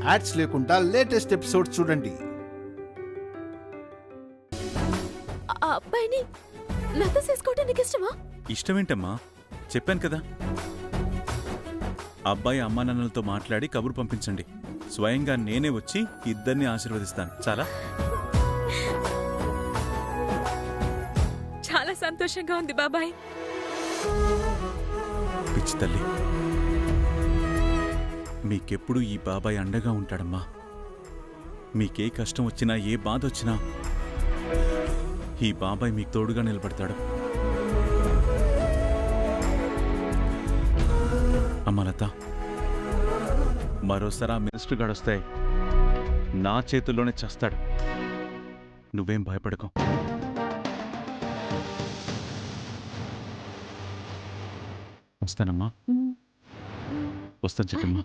Ads లేకుండా latest episodes చూడండి. ఆ అబ్బాయిని లత చేసుకోవటం నీకు ఇష్టమా? ఇష్టమేంటమ్మా, చెప్పాను కదా. అబ్బాయి అమ్మా నాన్నలతో మాట్లాడి కబురు పంపించండి. స్వయంగా నేనే వచ్చి ఇద్దరిని ఆశీర్వదిస్తాను. చాలా చాలా సంతోషంగా ఉంది బాబాయ్. పిచ్చి తల్లి, మీకెప్పుడు ఈ బాబాయ్ అండగా ఉంటాడమ్మా. మీకే కష్టం వచ్చినా ఏ బాధ వచ్చినా ఈ బాబాయ్ మీకు తోడుగా నిలబడతాడు. అమ్మ లత, మరోసారి ఆ మినిస్టర్ గాడు వస్తే నా చేతుల్లోనే చస్తాడు. నువ్వేం భయపడకు. వస్తానమ్మా, వస్తాను చెట్టమ్మా.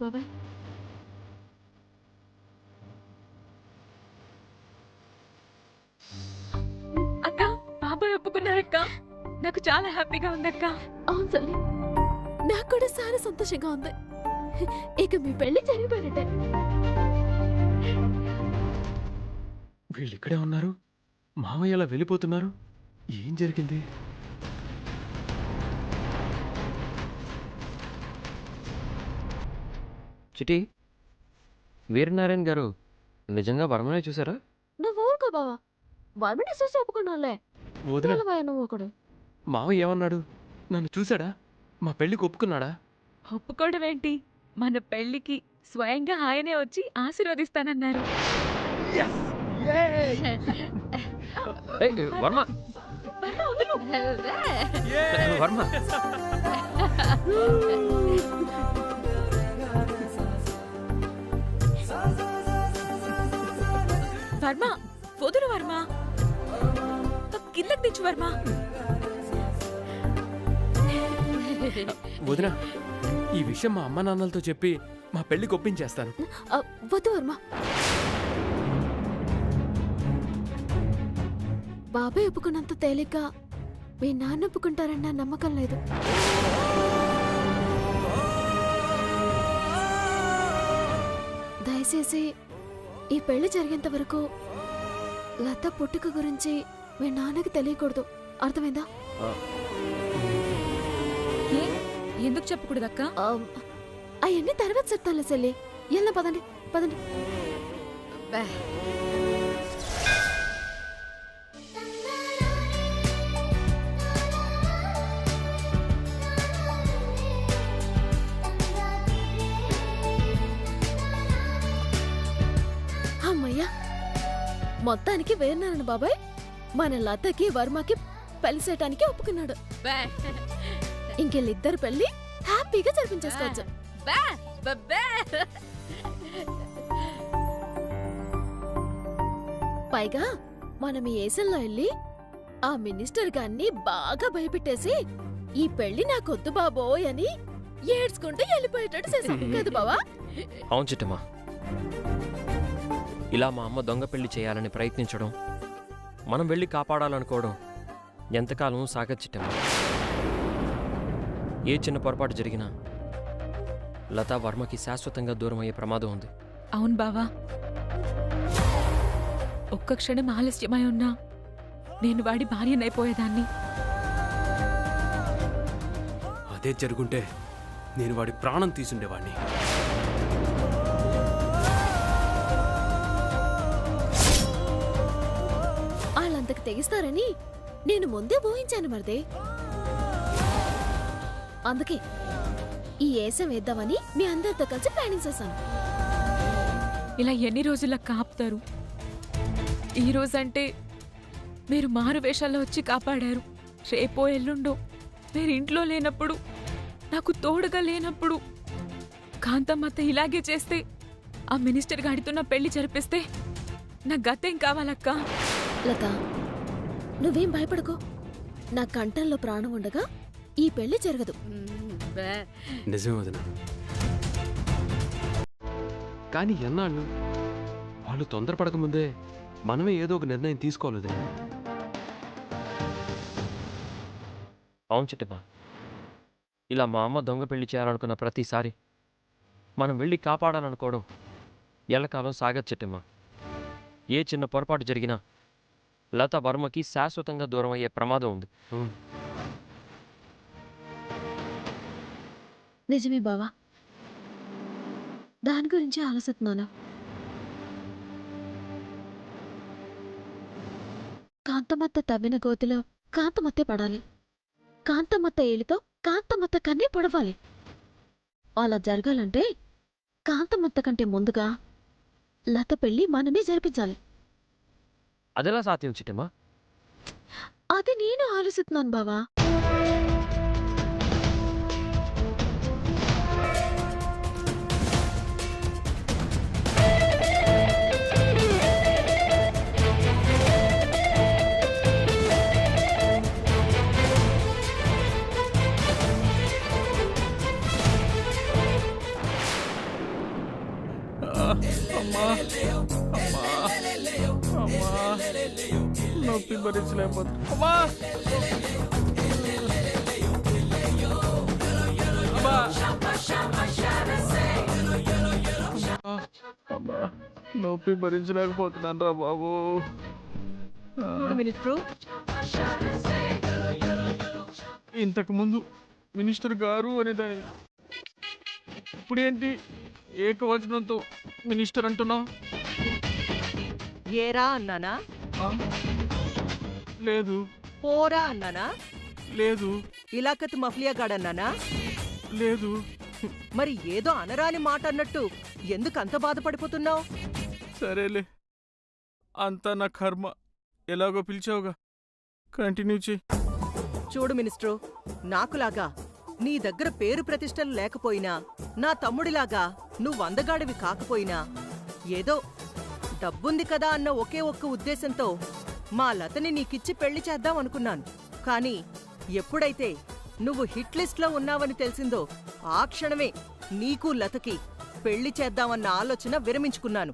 అక్క, బాబాయ్ ఒప్పుకున్నారక్క. నాకు చాలా హ్యాపీగా ఉందక్క. అవును తల్లి, నాకు కూడా చాలా సంతోషంగా ఉంది. ఇక మీ పెళ్లి జరిగిపోయినట్టే. వీళ్ళు ఇక్కడే ఉన్నారు, మామయ్య అలా వెళ్ళిపోతున్నారు. ఏం జరిగింది? చిటి, వీరనారాయణ గారు నిజంగా వర్మనే చూసారా? నువ్వు ఊరుకో బావా, వర్మని చూసి ఒప్పుకున్నాలే. వదిన, నువ్వు ఒకడు. మామయ్య ఏమన్నాడు? నన్ను చూసాడా? మా పెళ్లికి ఒప్పుకున్నాడా? ఒప్పుకోవడం ఏంటి, మన పెళ్లికి స్వయంగా ఆయనే వచ్చి ఆశీర్వదిస్తానన్నారు. వర్మ, వర్మ, వర్మ, వదులు వర్మ, కిందకి తెచ్చు వర్మ. వదిన, ఈ విషయం మా అమ్మ నాన్నలతో చెప్పి మా పెళ్లికి ఒప్పించేస్తాను. వద్దు వర్మ, బాబాయ్ ఒప్పుకున్నంత తేలిగ్గా మీ నాన్న ఒప్పుకుంటారన్న నమ్మకం లేదు. దయచేసి ఈ పెళ్లి జరిగేంత వరకు లత పుట్టుక గురించి మీ నాన్నకి తెలియకూడదు, అర్థమైందా? ఎందుకు చెప్పకూడదు అక్క? అవన్నీ తర్వాత చెప్తానులే చెల్లి. ఎలా పదండి పదండి. అమ్మయ్యా, మొత్తానికి వేరునారాయణ బాబాయ్ మన లతకి వర్మకి పెళ్లి చేయటానికి ఒప్పుకున్నాడు. ఇంకెళ్ళిద్దరు పెళ్లి హ్యాపీగా జరిపించేసుకోవచ్చు. పైగా మనం ఈ ఏసంలో వెళ్ళి ఆ మినిస్టర్ గారిని బాగా భయపెట్టేసి ఈ పెళ్లి నాకొద్దు బాబోయ్ అని ఏడ్చుకుంటూ వెళ్ళిపోయేటట్టు చేసాం కదా బావా? అవును చిట్టమ్మా, ఇలా మా అమ్మ దొంగ పెళ్లి చేయాలని ప్రయత్నించడం, మనం వెళ్ళి కాపాడాలనుకోవడం ఎంతకాలం సాగదు చిట్టమ్మా. ఏ చిన్న పొరపాటు జరిగినా లతా వర్మకి శాశ్వతంగా దూరం అయ్యే ప్రమాదం ఉంది. అవును బావా, ఒక్క క్షణం ఆలస్యమై ఉన్నా నేను వాడి భార్యనైపోయేదాన్ని. అదే జరుగుంటే నేను వాడి ప్రాణం తీసుండేవాడిని. వాళ్ళంతకు తెగిస్తారని నేను ముందే ఊహించాను మరిదే. అందుకే ఈ ఏసం వేద్దామని మీ అందరితో కలిసి ప్లానింగ్ చేశాను. ఇలా ఎన్ని రోజుల కాపుతారు? ఈ రోజంటే మీరు మారు వేషాల్లో వచ్చి కాపాడారు. రేపో ఎల్లుండో మీరు ఇంట్లో లేనప్పుడు, నాకు తోడుగా లేనప్పుడు కాంతమ్మత్త ఇలాగే చేస్తే, ఆ మినిస్టర్ గాడితో నా పెళ్లి జరిపిస్తే నా గతేం కావాలక్క? లత, నువ్వేం భయపడకో. నా కంఠంలో ప్రాణం ఉండగా ఈ పెళ్లి జరగదు. నిజమే వదిన. కానీ ఎన్నాళ్ళు? వాళ్ళు తొందరపడకముందే మనమే ఏదో ఒక నిర్ణయం తీసుకోలేదు. అవును చిట్టమ్మా, ఇలా మా అమ్మ దొంగ పెళ్లి చేయాలనుకున్న ప్రతిసారి మనం వెళ్ళి కాపాడాలనుకోవడం ఎల్లకాలం సాగదు చిట్టమ్మ. ఏ చిన్న పొరపాటు జరిగినా లత వర్మకి శాశ్వతంగా దూరం అయ్యే ప్రమాదం ఉంది. నిజమే బావా, దాని గురించి ఆలోచిస్తున్నాను. కాంతమత్త తవ్విన గోతిలో కాంతమత్తే పడాలి, కాంతమత్త ఏలితో కాంతమత్త కన్నే పొడవాలి. అలా జరగాలంటే కాంతమత్త కంటే ముందుగా లత పెళ్లి మనమే జరిపించాలి. అదెలా సాధ్యం చిట్టమ్మ? అది నేను ఆలోచిస్తున్నాను బావా. నొప్పి భరించలేకపోతున్నా. నొప్పి భరించలేకపోతున్నాను రా బాబు. ఇంతకు ముందు మినిస్టర్ గారు అనేదాన్ని, ఇప్పుడేంటి ఏకవచనంతో మినిస్టర్ అంటున్నావు? ఏరా అన్నానా? లేదు. పోరా అన్నానా? లేదు. ఇలాకత్ మఫ్లియా గాడన్నానా? లేదు. మరి ఏదో అనరాని మాట అన్నట్టు ఎందుకు అంత బాధపడిపోతున్నావు? సరేలే, అంతా నా కర్మ. ఎలాగో పిలిచావుగా, కంటిన్యూ చెయ్యి. చూడు మినిస్ట్రు, నాకులాగా నీ దగ్గర పేరు ప్రతిష్టలు లేకపోయినా, నా తమ్ముడిలాగా నువ్వు అందగాడివి కాకపోయినా, ఏదో డబ్బుంది కదా అన్న ఒకే ఒక్క ఉద్దేశంతో మా లతని నీకిచ్చి పెళ్లి చేద్దాం అనుకున్నాను. కానీ ఎప్పుడైతే నువ్వు హిట్ లిస్ట్లో ఉన్నావని తెలిసిందో ఆ క్షణమే నీకు లతకి పెళ్లి చేద్దామన్న ఆలోచన విరమించుకున్నాను.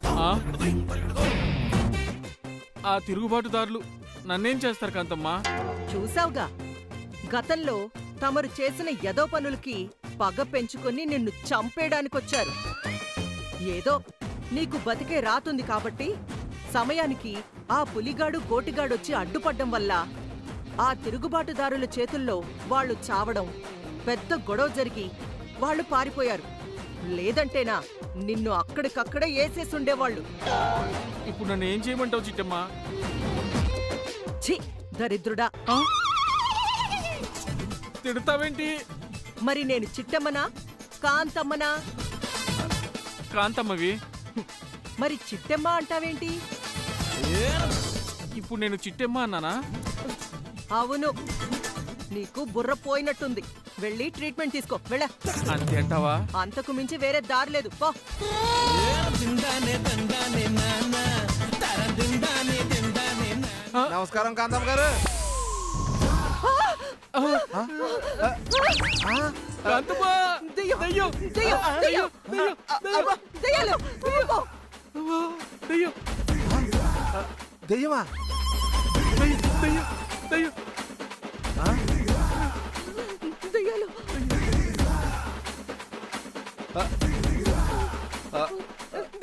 ఆ తిరుగుబాటుదారులు నన్నేం చేస్తారు కాంతమ్మా? చూసావుగా, గతంలో తమరు చేసిన యదో పనులకి పగ పెంచుకొని నిన్ను చంపేయడానికొచ్చారు. ఏదో నీకు బతికే రాతుంది కాబట్టి సమయానికి ఆ పులిగాడు గోటిగాడొచ్చి అడ్డుపడ్డం వల్ల ఆ తిరుగుబాటుదారుల చేతుల్లో వాళ్ళు చావడం, పెద్ద గొడవ జరిగి వాళ్ళు పారిపోయారు. లేదంటేనా నిన్ను అక్కడికక్కడే ఏసేసుండేవాళ్ళు. ఇప్పుడు నన్ను ఏం చేయమంటావు చిట్టమ్మా? ఛీ, దరిద్రుడా! తిడతావేంటి? మరి నేను చిట్టమ్మనా కాంతమ్మనా? కాంతమ్మవి. మరి చిట్టమ్మ అంటావేంటి? ఇప్పుడు నేను చిట్టమ్మ అన్నానా? అవును, నీకు బుర్ర పోయినట్టుంది. వెళ్ళి ట్రీట్మెంట్ తీసుకో. వెళ్ళ. అంతే అంటావా? అంతకు మించి వేరే దారి లేదు, పో. నమస్కారం కాంతమ్మ గారు. కాంతమ్మా! దెయ్యం, దెయ్యం! దెయ్యం, దెయ్యం, దెయ్యం, దెయ్యాలు, అమ్మో. దెయ్యం! దెయ్యమా? దెయ్యం! దెయ్యం! దెయ్యం! దెయ్యాలు.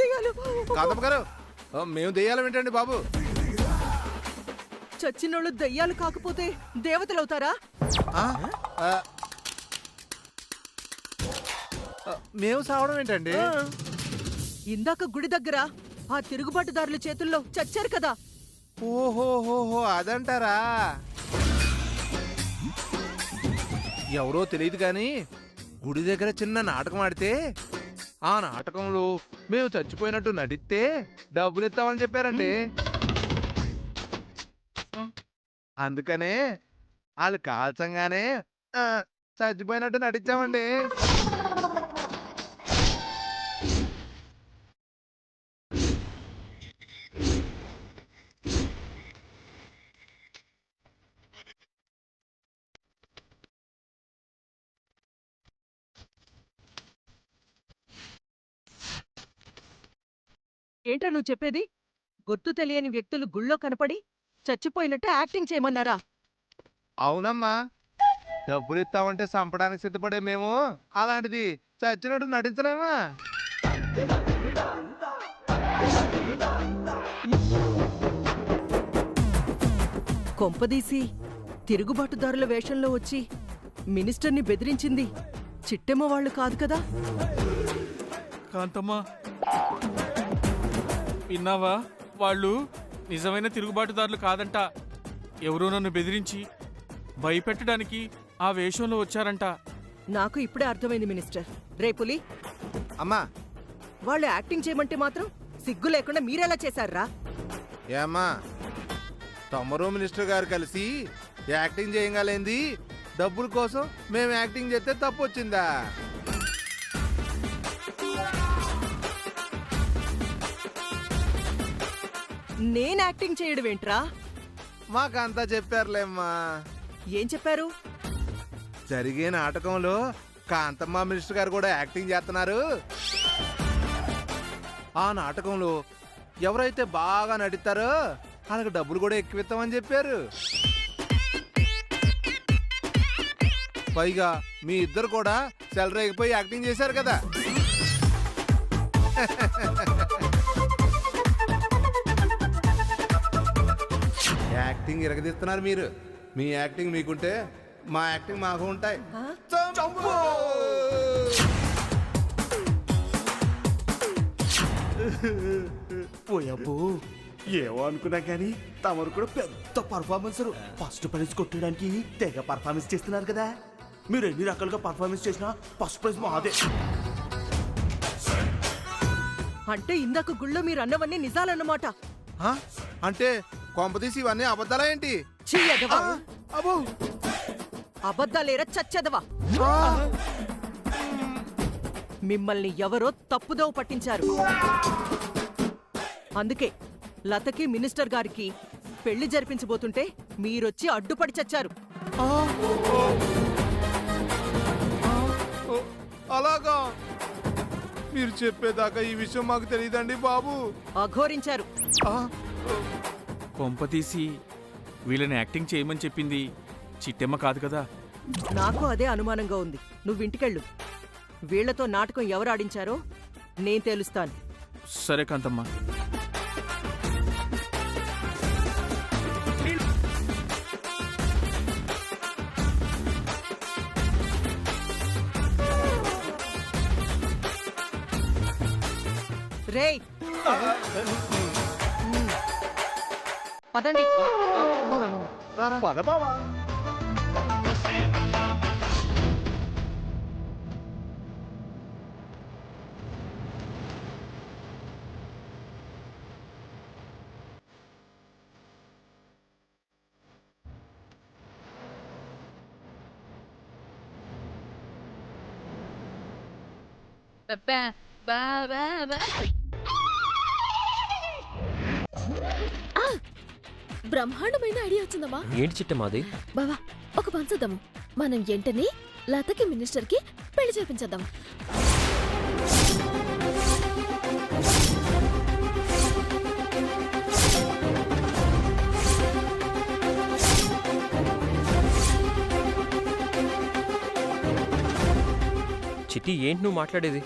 దెయ్యాలు. కాంతమ్మ గారు, మేము దెయ్యాలం ఏంటండి బాబు? చచ్చినోళ్ళు దెయ్యాలు కాకపోతే దేవతలవుతారా? మేము సావడం ఏంటండి? ఇందాక గుడి దగ్గర ఆ తిరుగుబాటుదారుల చేతుల్లో చచ్చారు కదా. ఓహోహోహో, అదంటారా? ఎవరో తెలియదు కానీ గుడి దగ్గర చిన్న నాటకం ఆడితే ఆ నాటకంలో మేము చచ్చిపోయినట్టు నటిస్తే డబ్బులు ఇస్తామని చెప్పారండి. అందుకనే వాళ్ళు కాల్చంగానే చచ్చిపోయినట్టు నటించామండి. ఏంటా నువ్వు చెప్పేది? గుర్తు తెలియని వ్యక్తులు గుళ్ళో కనపడి చచ్చిపోయినట్టు యాక్టింగ్ చేయమన్నారా? అవునమ్మా, డబ్బులు ఇస్తామంటే చంపడానికి సిద్ధపడే మేము అలాంటిది చచ్చినట్టు నటించలేమా? కొంపదీసి తిరుగుబాటుదారుల వేషంలో వచ్చి మినిస్టర్ని బెదిరించింది చిట్టెమ్మ వాళ్ళు కాదు కదా? కాంతమ్మా, విన్నావా? వాళ్ళు నిజమైన తిరుగుబాటుదారులు కాదంట. ఎవరో నన్ను బెదిరించి భయపెట్టడానికి ఆ వేషంలో వచ్చారంట. నాకు ఇప్పుడే అర్థమైంది మినిస్టర్. రేపులి అమ్మా వాళ్ళు యాక్టింగ్ చేయమంటే మాత్రం సిగ్గు లేకుండా మీరెలా చేశారా? ఏమ్మా, తమరు మినిస్టర్ గారు కలిసి యాక్టింగ్ చేయగలేంది డబ్బుల కోసం మేము యాక్టింగ్ చేస్తే తప్పు వచ్చిందా? నేను యాక్టింగ్ చేయడం ఏంట్రా? మాకంతా చెప్పారులేమ్మా. ఏం చెప్పారు? జరిగే నాటకంలో కాంతమ్మ మినిస్టర్ గారు కూడా యాక్టింగ్ చేస్తున్నారు. ఆ నాటకంలో ఎవరైతే బాగా నటిస్తారో వాళ్ళకి డబ్బులు కూడా ఎక్కువ ఇస్తామని చెప్పారు. పైగా మీ ఇద్దరు కూడా సెలరేగిపోయి యాక్టింగ్ చేశారు కదా. యాక్టింగ్ ఇరగదీస్తున్నారు మీరు. మీ యాక్టింగ్ మీకుంటే మా యాక్టింగ్ మాకు ఉంటాయి. చంపు! పోయబ్బో, ఏమో అనుకున్నా కానీ తమరు కూడా పెద్ద పర్ఫార్మెన్స్. ఫస్ట్ ప్రైజ్ కొట్టడానికి తెగ పర్ఫార్మెన్స్ చేస్తున్నారు కదా. మీరు ఎన్ని రకాలుగా పర్ఫార్మెన్స్ చేసినా ఫస్ట్ ప్రైజ్ మాదే. అంటే ఇందాక గుళ్ళో మీరు అన్నవన్నీ నిజాలన్నమాట. ఆ? అంటే కొంపదీసి ఇవన్నీ అబద్ధాలా ఏంటి? ఛీ, ఎదవా. అబ్బో! అబద్ధాలేరా చచ్చెదవా. మిమ్మల్ని ఎవరో తప్పుదోవ పట్టించారు. అందుకే లతకి మినిస్టర్ గారికి పెళ్లి జరిపించబోతుంటే మీరొచ్చి అడ్డుపడి చచ్చారు. అలాగా? మీరు చెప్పేదాకా ఈ విషయం మాకు తెలియదండి బాబు. అఘోరించారు. కొంపతీసి వీళ్ళని యాక్టింగ్ చేయమని చెప్పింది చిట్టెమ్మ కాదు కదా? నాకు అదే అనుమానంగా ఉంది. నువ్వింటికెళ్ళు. వీళ్లతో నాటకం ఎవరు ఆడించారో నేను తేలుస్తాను. సరే కాంతమ్మ. రేయ్, పదండి. పదబావా. బ్రహ్మాండమైన ఐడియా వచ్చిందమ్మా. ఏంటి చిట్టమాది? బావా, ఒక పంచుదాము. మనం వెంటనే లతకి మినిస్టర్ కి పెళ్లి చేపించేద్దాం. చిట్టి, ఏంటి నువ్వు మాట్లాడేది?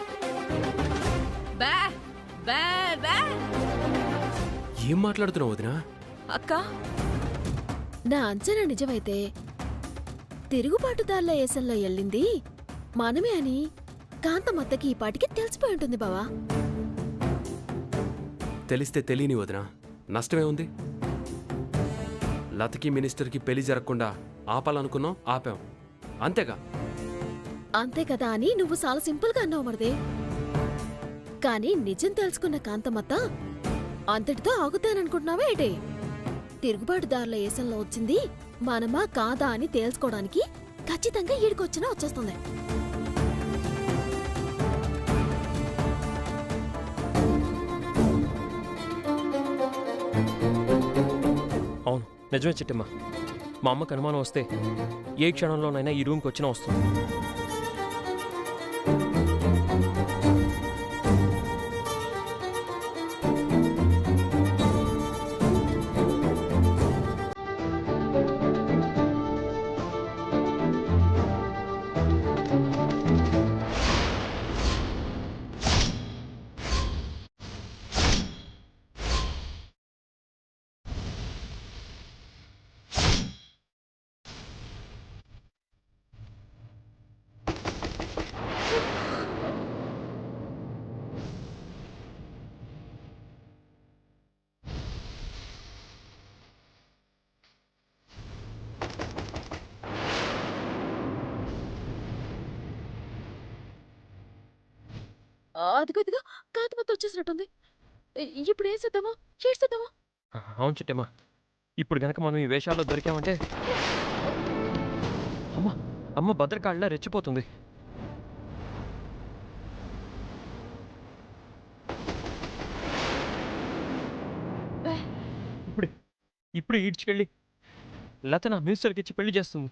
ఏం మాట్లాడుతున్నావు వదినా? అక్క, నా అంచనా నిజమైతే తిరుగుబాటుదారుల ఏసంలో వెళ్ళింది మనమే అని కాంతమత్తకి ఈ పాటికి తెలిసిపోయి ఉంటుంది బావా. తెలిస్తే తెలియని వదినా, నష్టమే ఉంది. లతకి మినిస్టర్కి పెళ్లి జరగకుండా ఆపాలనుకున్నాం, ఆపాం, అంతేగా. అంతే కదా అని నువ్వు చాలా సింపుల్ గా అన్నావు మరిదే. కానీ నిజం తెలుసుకున్న కాంతమత్త అంతటితో ఆగుతాననుకుంటున్నావా ఏటే? తిరుగుబాటుదారుల ఏసంలో వచ్చింది మనమా కాదా అని తేల్చుకోవడానికి ఖచ్చితంగా ఈడికొచ్చినా వచ్చేస్తుంది. అవును, నిజమే చిట్టమ్మ. మా అమ్మకు అనుమానం వస్తే ఏ క్షణంలోనైనా ఈ రూమ్కి వచ్చినా వస్తుంది. అదిగో ఇదిగో కాంతమత్త వచ్చేసినట్టుంది. ఇప్పుడు ఏం చేద్దామా? చేసేద్దామా? అవును చిట్టమ్మా, ఇప్పుడు గనక మనం ఈ వేషాల్లో దొరికామంటే అమ్మ అమ్మ భద్రకాళ్ళ రెచ్చిపోతుంది. ఇప్పుడు ఇప్పుడు ఈడ్చుకెళ్ళి లత నా మినిస్టర్కి ఇచ్చి పెళ్లి చేస్తుంది.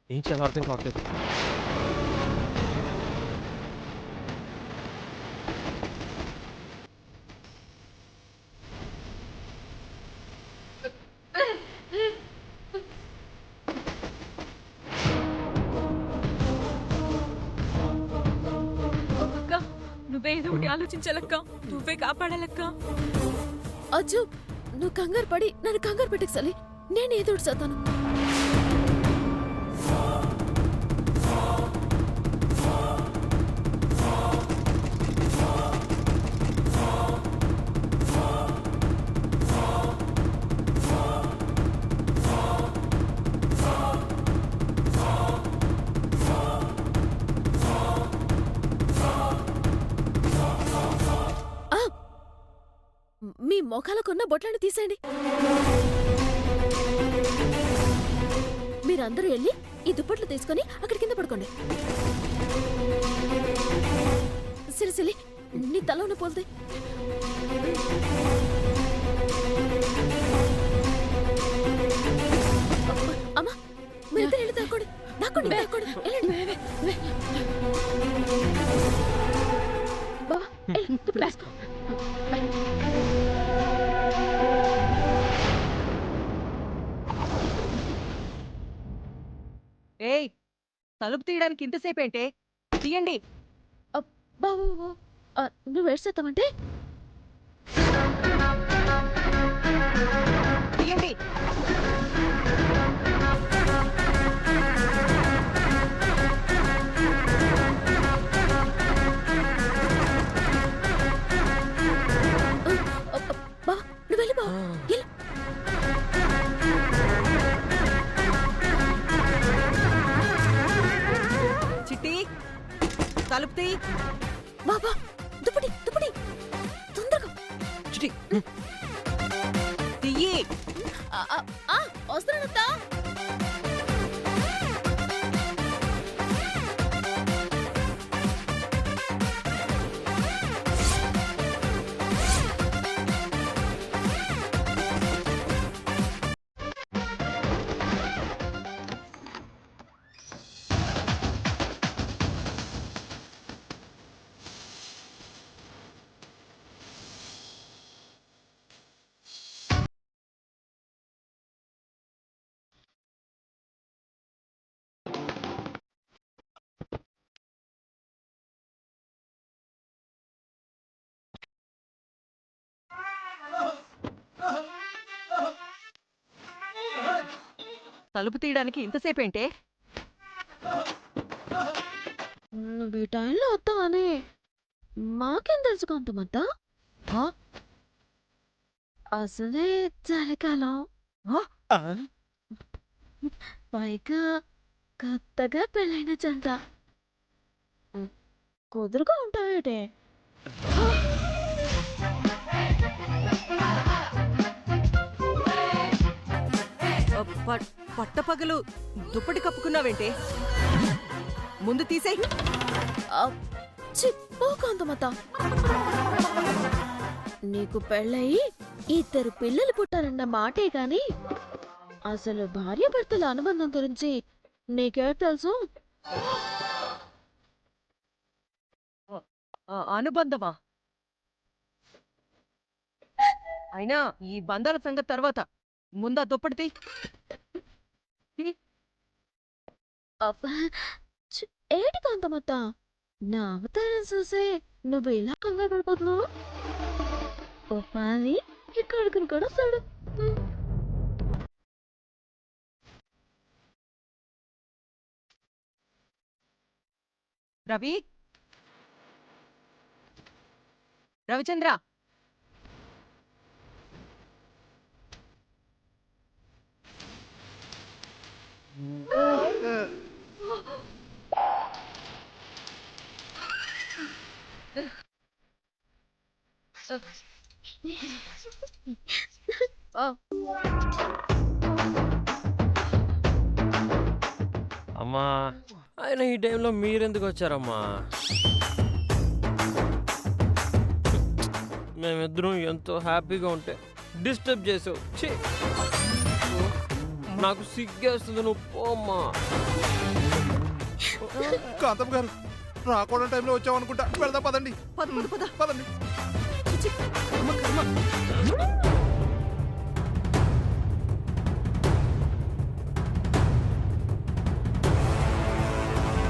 ఏం చేయాలో అర్థం కావట్లేదు. అక్క నువ్వే ఏదో ఒకటి ఆలోచించాలక్క. నువ్వే కాపాడాలక్క. అజ్జు నువ్వు కంగారు పడి నన్ను కంగారు పెట్టకు సలి. నేను ఏదో ఒకటి చేస్తాను. మీ మొఖాలకున్న బొట్లను తీసేయండి. మీరందరూ వెళ్ళి ఈ దుప్పట్లు తీసుకొని అక్కడి కింద పడుకోండి. సిరిసిలి నీ తల ఉన్న పోల్తే. అమ్మా మీరిద్దరు వెళ్ళి దాక్కోండి. దాక్కోండి దాక్కోండి వెళ్ళండి. బాబా దుప్పట్లు వేసుకో. ఏయ్ తలుపు తీయడానికి ఇంతసేపు ఏంటే? తీయండి. బాబు నువ్వు వేసేస్తామంటే తీయండి. బాబా నువ్వు వెళ్ళి బాబు వెళ్ళు. చిట్టి తలుపు తీ. బాబా దుప్పటి దుప్పటి తొందరగా చిట్టి తీయి. వస్తున్నానత్తా. తలుపు తీయడానికి ఇంతసేపు ఏంటే? నువ్వు ఈ టైంలో వస్తావని మాకేం తెలుసు కాంతమత్త? అసలే చలికాలం, పైగా కొత్తగా పెళ్ళైన జంట. కుదురుగా ఉంటావేటే? పట్టపగలు దుప్పటి కప్పుకున్నావేంటే? ముందు తీసేయ్. చిప్పో కాంతమత్త. నీకు పెళ్ళయి 2 పిల్లలు పుట్టారన్న మాటే గాని అసలు భార్యాభర్తల అనుబంధం గురించి నీకే తెలుసు? అనుబంధమా? అయినా ఈ బంధాల సంగతి తర్వాత ముందా దుప్పటి తీ. ఏటి కాంతమత్త నా అవతారం చూసే నువ్వు ఇలా కంగారు పడిపోతున్నావు? ఓ పని ఇక్కడికి కూడా వస్తాడు. రవి, రవిచంద్ర, అమ్మా ఆయన ఈ టైంలో మీరెందుకు వచ్చారమ్మా? మేమిద్దరం ఎంతో హ్యాపీగా ఉంటే డిస్టర్బ్ చేసావు. ఛీ, నాకు సిగ్గేస్తుంది. నువ్వు పోమ్మా. కాంతమ్మ గారు రాకూడని టైంలో వచ్చామనుకుంటా. వెళ్దాం పదండి. పద పద పద పదండి. చి, చి.